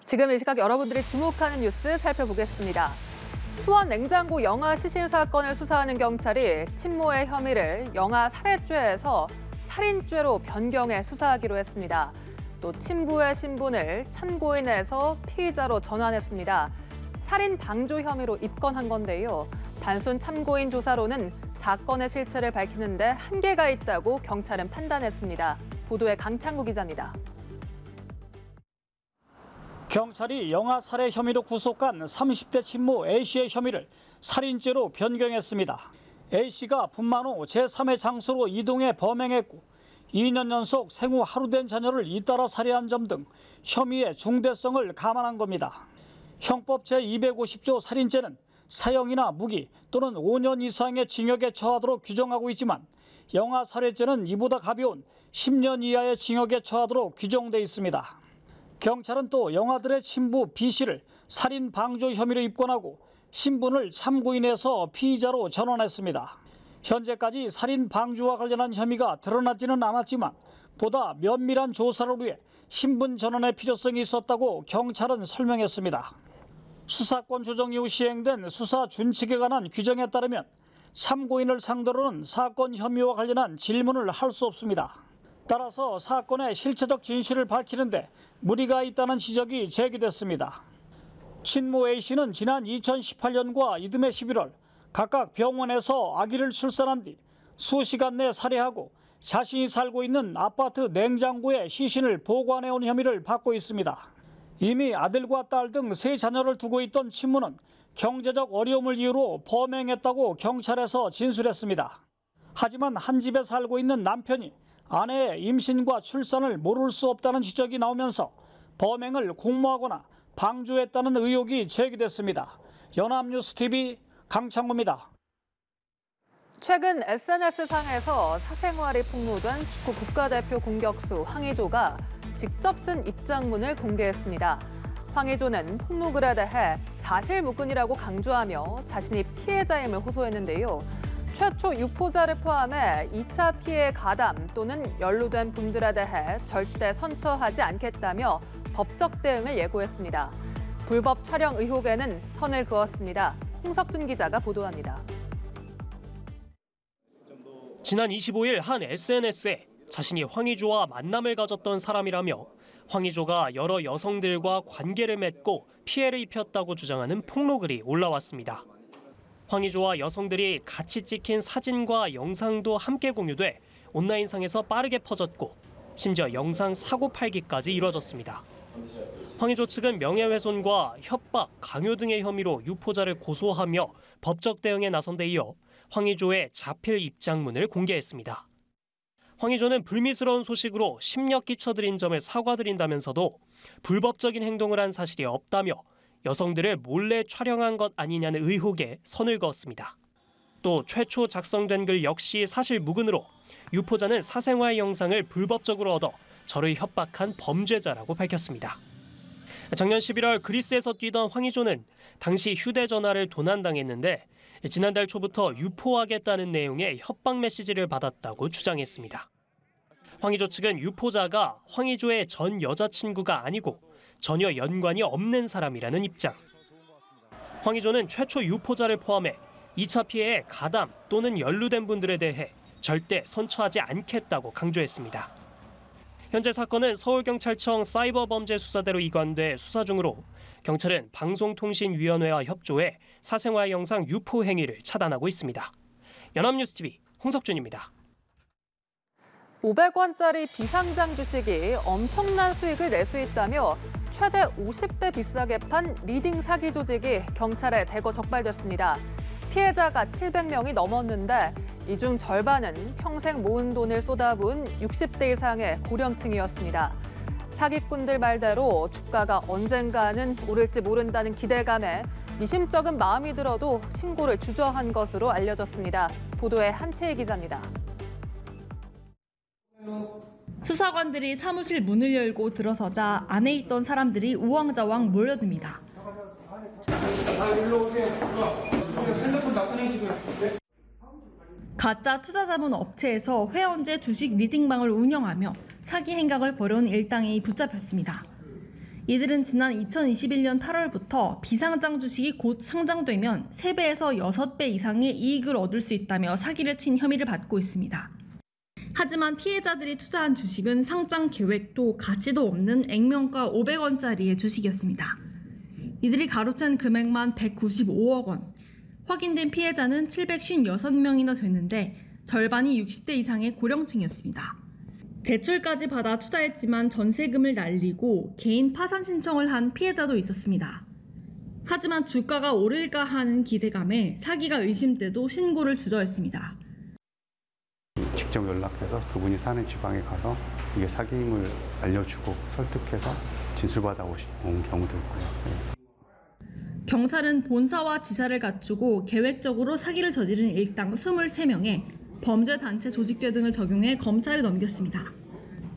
지금 이 시각 여러분들이 주목하는 뉴스 살펴보겠습니다. 수원 냉장고 영아 시신 사건을 수사하는 경찰이 친모의 혐의를 영아 살해죄에서 살인죄로 변경해 수사하기로 했습니다. 또 친부의 신분을 참고인에서 피의자로 전환했습니다. 살인 방조 혐의로 입건한 건데요. 단순 참고인 조사로는 사건의 실체를 밝히는 데 한계가 있다고 경찰은 판단했습니다. 보도에 강창구 기자입니다. 경찰이 영아 살해 혐의로 구속한 30대 친모 A씨의 혐의를 살인죄로 변경했습니다. A씨가 분만 후 제3의 장소로 이동해 범행했고 2년 연속 생후 하루 된 자녀를 잇따라 살해한 점 등 혐의의 중대성을 감안한 겁니다. 형법 제250조 살인죄는 사형이나 무기 또는 5년 이상의 징역에 처하도록 규정하고 있지만 영아 살해죄는 이보다 가벼운 10년 이하의 징역에 처하도록 규정돼 있습니다. 경찰은 또 영아들의 친부 B씨를 살인 방조 혐의로 입건하고 신분을 참고인에서 피의자로 전환했습니다. 현재까지 살인 방조와 관련한 혐의가 드러나지는 않았지만 보다 면밀한 조사를 위해 신분 전환의 필요성이 있었다고 경찰은 설명했습니다. 수사권 조정 이후 시행된 수사 준칙에 관한 규정에 따르면 참고인을 상대로는 사건 혐의와 관련한 질문을 할 수 없습니다. 따라서 사건의 실체적 진실을 밝히는데 무리가 있다는 지적이 제기됐습니다. 친모 A씨는 지난 2018년과 이듬해 11월 각각 병원에서 아기를 출산한 뒤 수시간 내 살해하고 자신이 살고 있는 아파트 냉장고에 시신을 보관해온 혐의를 받고 있습니다. 이미 아들과 딸 등 3자녀를 두고 있던 친모는 경제적 어려움을 이유로 범행했다고 경찰에서 진술했습니다. 하지만 한 집에 살고 있는 남편이 아내의 임신과 출산을 모를 수 없다는 지적이 나오면서 범행을 공모하거나 방조했다는 의혹이 제기됐습니다. 연합뉴스TV 강창구입니다. 최근 SNS상에서 사생활이 폭로된 축구 국가대표 공격수 황의조가 직접 쓴 입장문을 공개했습니다. 황의조는 폭로글에 대해 사실무근이라고 강조하며 자신이 피해자임을 호소했는데요. 최초 유포자를 포함해 2차 피해 가담 또는 연루된 분들에 대해 절대 선처하지 않겠다며 법적 대응을 예고했습니다. 불법 촬영 의혹에는 선을 그었습니다. 홍석준 기자가 보도합니다. 지난 25일 한 SNS에 자신이 황의조와 만남을 가졌던 사람이라며 황의조가 여러 여성들과 관계를 맺고 피해를 입혔다고 주장하는 폭로글이 올라왔습니다. 황의조와 여성들이 같이 찍힌 사진과 영상도 함께 공유돼 온라인상에서 빠르게 퍼졌고 심지어 영상 사고 팔기까지 이뤄졌습니다. 황의조 측은 명예훼손과 협박, 강요 등의 혐의로 유포자를 고소하며 법적 대응에 나선 데 이어 황의조의 자필 입장문을 공개했습니다. 황의조는 불미스러운 소식으로 심력 끼쳐드린 점을 사과드린다면서도 불법적인 행동을 한 사실이 없다며 여성들을 몰래 촬영한 것 아니냐는 의혹에 선을 그었습니다. 또 최초 작성된 글 역시 사실무근으로 유포자는 사생활 영상을 불법적으로 얻어 저를 협박한 범죄자라고 밝혔습니다. 작년 11월 그리스에서 뛰던 황의조는 당시 휴대전화를 도난당했는데 지난달 초부터 유포하겠다는 내용의 협박 메시지를 받았다고 주장했습니다. 황의조 측은 유포자가 황의조의 전 여자친구가 아니고 전혀 연관이 없는 사람이라는 입장. 황의조는 최초 유포자를 포함해 2차 피해에 가담 또는 연루된 분들에 대해 절대 선처하지 않겠다고 강조했습니다. 현재 사건은 서울경찰청 사이버범죄수사대로 이관돼 수사 중으로 경찰은 방송통신위원회와 협조해 사생활 영상 유포 행위를 차단하고 있습니다. 연합뉴스TV 홍석준입니다. 500원짜리 비상장 주식이 엄청난 수익을 낼 수 있다며 최대 50배 비싸게 판 리딩 사기 조직이 경찰에 대거 적발됐습니다. 피해자가 700명이 넘었는데 이 중 절반은 평생 모은 돈을 쏟아부은 60대 이상의 고령층이었습니다. 사기꾼들 말대로 주가가 언젠가는 오를지 모른다는 기대감에 미심쩍은 마음이 들어도 신고를 주저한 것으로 알려졌습니다. 보도에 한채희 기자입니다. 수사관들이 사무실 문을 열고 들어서자 안에 있던 사람들이 우왕좌왕 몰려듭니다. 가짜 투자자문 업체에서 회원제 주식 리딩방을 운영하며 사기 행각을 벌여온 일당이 붙잡혔습니다. 이들은 지난 2021년 8월부터 비상장 주식이 곧 상장되면 3배에서 6배 이상의 이익을 얻을 수 있다며 사기를 친 혐의를 받고 있습니다. 하지만 피해자들이 투자한 주식은 상장 계획도 가치도 없는 액면가 500원짜리의 주식이었습니다. 이들이 가로챈 금액만 195억 원. 확인된 피해자는 756명이나 됐는데 절반이 60대 이상의 고령층이었습니다. 대출까지 받아 투자했지만 전세금을 날리고 개인 파산 신청을 한 피해자도 있었습니다. 하지만 주가가 오를까 하는 기대감에 사기가 의심돼도 신고를 주저했습니다. 직접 연락해서 그분이 사는 지방에 가서 이게 사기임을 알려주고 설득해서 진술받아 온 경우도 있고요. 경찰은 본사와 지사를 갖추고 계획적으로 사기를 저지른 일당 23명에 범죄단체 조직죄 등을 적용해 검찰에 넘겼습니다.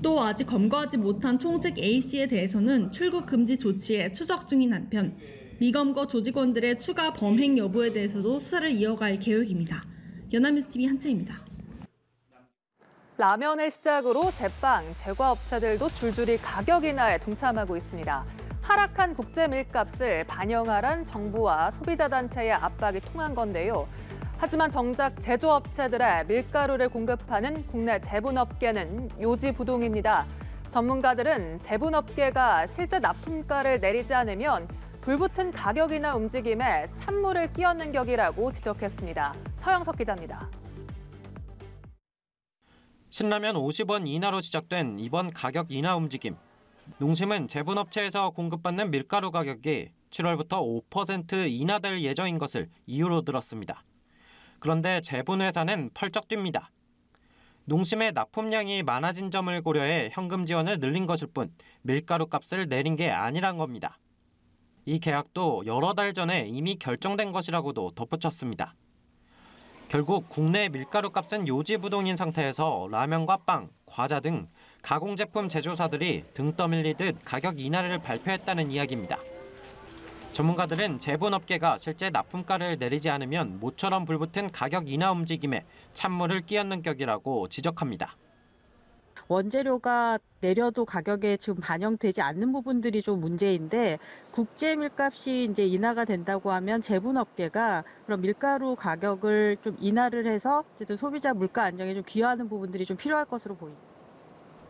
또 아직 검거하지 못한 총책 A씨에 대해서는 출국 금지 조치에 추적 중인 한편 미검거 조직원들의 추가 범행 여부에 대해서도 수사를 이어갈 계획입니다. 연합뉴스TV 한채입니다. 라면을 시작으로 제빵, 제과업체들도 줄줄이 가격 인하에 동참하고 있습니다. 하락한 국제 밀값을 반영하란 정부와 소비자 단체의 압박이 통한 건데요. 하지만 정작 제조업체들의 밀가루를 공급하는 국내 제분업계는 요지부동입니다. 전문가들은 제분업계가 실제 납품가를 내리지 않으면 불붙은 가격 인하 움직임에 찬물을 끼얹는 격이라고 지적했습니다. 서영석 기자입니다. 신라면 50원 인하로 시작된 이번 가격 인하 움직임. 농심은 제분업체에서 공급받는 밀가루 가격이 7월부터 5% 인하될 예정인 것을 이유로 들었습니다. 그런데 제분회사는 펄쩍 뜁니다. 농심의 납품량이 많아진 점을 고려해 현금 지원을 늘린 것일 뿐 밀가루 값을 내린 게 아니란 겁니다. 이 계약도 여러 달 전에 이미 결정된 것이라고도 덧붙였습니다. 결국 국내 밀가루 값은 요지부동인 상태에서 라면과 빵, 과자 등 가공제품 제조사들이 등 떠밀리듯 가격 인하를 발표했다는 이야기입니다. 전문가들은 제분업계가 실제 납품가를 내리지 않으면 모처럼 불붙은 가격 인하 움직임에 찬물을 끼얹는 격이라고 지적합니다. 원재료가 내려도 가격에 지금 반영되지 않는 부분들이 좀 문제인데 국제 밀값이 이제 인하가 된다고 하면 제분업계가 그런 밀가루 가격을 좀 인하를 해서 어쨌든 소비자 물가 안정에 좀 기여하는 부분들이 좀 필요할 것으로 보입니다.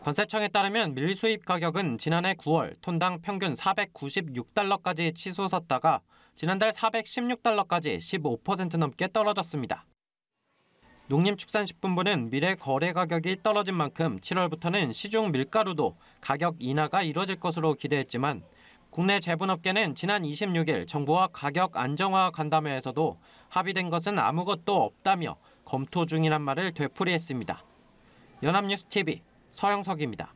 관세청에 따르면 밀 수입 가격은 지난해 9월 톤당 평균 496달러까지 치솟았다가 지난달 416달러까지 15% 넘게 떨어졌습니다. 농림축산식품부는 밀의 거래 가격이 떨어진 만큼 7월부터는 시중 밀가루도 가격 인하가 이뤄질 것으로 기대했지만 국내 제분업계는 지난 26일 정부와 가격 안정화 간담회에서도 합의된 것은 아무것도 없다며 검토 중이란 말을 되풀이했습니다. 연합뉴스TV 서영석입니다.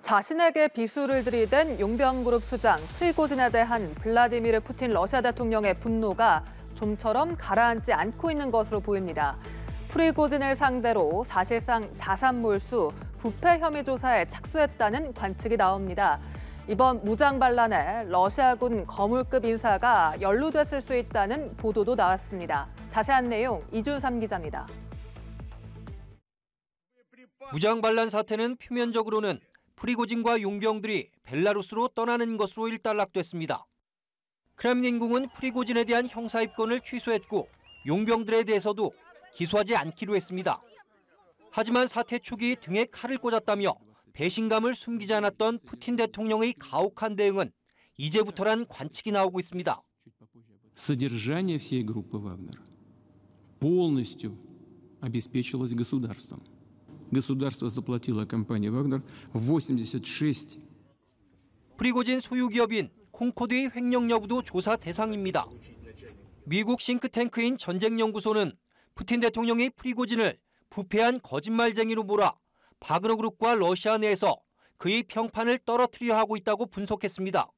자신에게 비수를 들이댄 용병그룹 수장 프리고진에 대한 블라디미르 푸틴 러시아 대통령의 분노가 좀처럼 가라앉지 않고 있는 것으로 보입니다. 프리고진을 상대로 사실상 자산 몰수, 부패 혐의 조사에 착수했다는 관측이 나옵니다. 이번 무장 반란에 러시아군 거물급 인사가 연루됐을 수 있다는 보도도 나왔습니다. 자세한 내용 이준삼 기자입니다. 무장 반란 사태는 표면적으로는 프리고진과 용병들이 벨라루스로 떠나는 것으로 일단락됐습니다. 크렘린궁은 프리고진에 대한 형사 입건을 취소했고 용병들에 대해서도 기소하지 않기로 했습니다. 하지만 사태 초기 등에 칼을 꽂았다며 배신감을 숨기지 않았던 푸틴 대통령의 가혹한 대응은 이제부터란 관측이 나오고 있습니다. Содержание всей группы Вагнер полностью обеспечилось государством. Государство заплатило компании Вагнер 86. 프리고진 소유 기업인 콩코드의 횡령 여부도 조사 대상입니다. 미국 싱크탱크인 전쟁연구소는 푸틴 대통령이 프리고진을 부패한 거짓말쟁이로 몰아 바그너 그룹과 러시아 내에서 그의 평판을 떨어뜨려 하고 있다고 분석했습니다.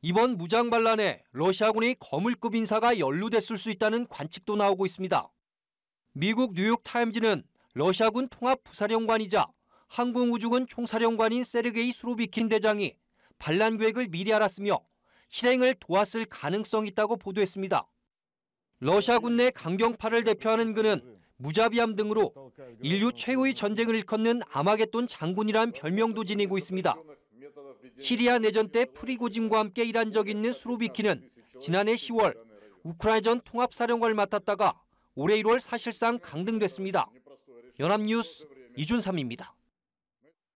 이번 무장 반란에 러시아군의 거물급 인사가 연루됐을 수 있다는 관측도 나오고 있습니다. 미국 뉴욕타임즈는 러시아군 통합부사령관이자 항공우주군 총사령관인 세르게이 수로비킨 대장이 반란 계획을 미리 알았으며 실행을 도왔을 가능성이 있다고 보도했습니다. 러시아군 내 강경파를 대표하는 그는 무자비함 등으로 인류 최고의 전쟁을 일컫는 아마겟돈 장군이란 별명도 지니고 있습니다. 시리아 내전 때 프리고진과 함께 일한 적이 있는 수로비키는 지난해 10월 우크라이나전 통합사령관을 맡았다가 올해 1월 사실상 강등됐습니다. 연합뉴스 이준삼입니다.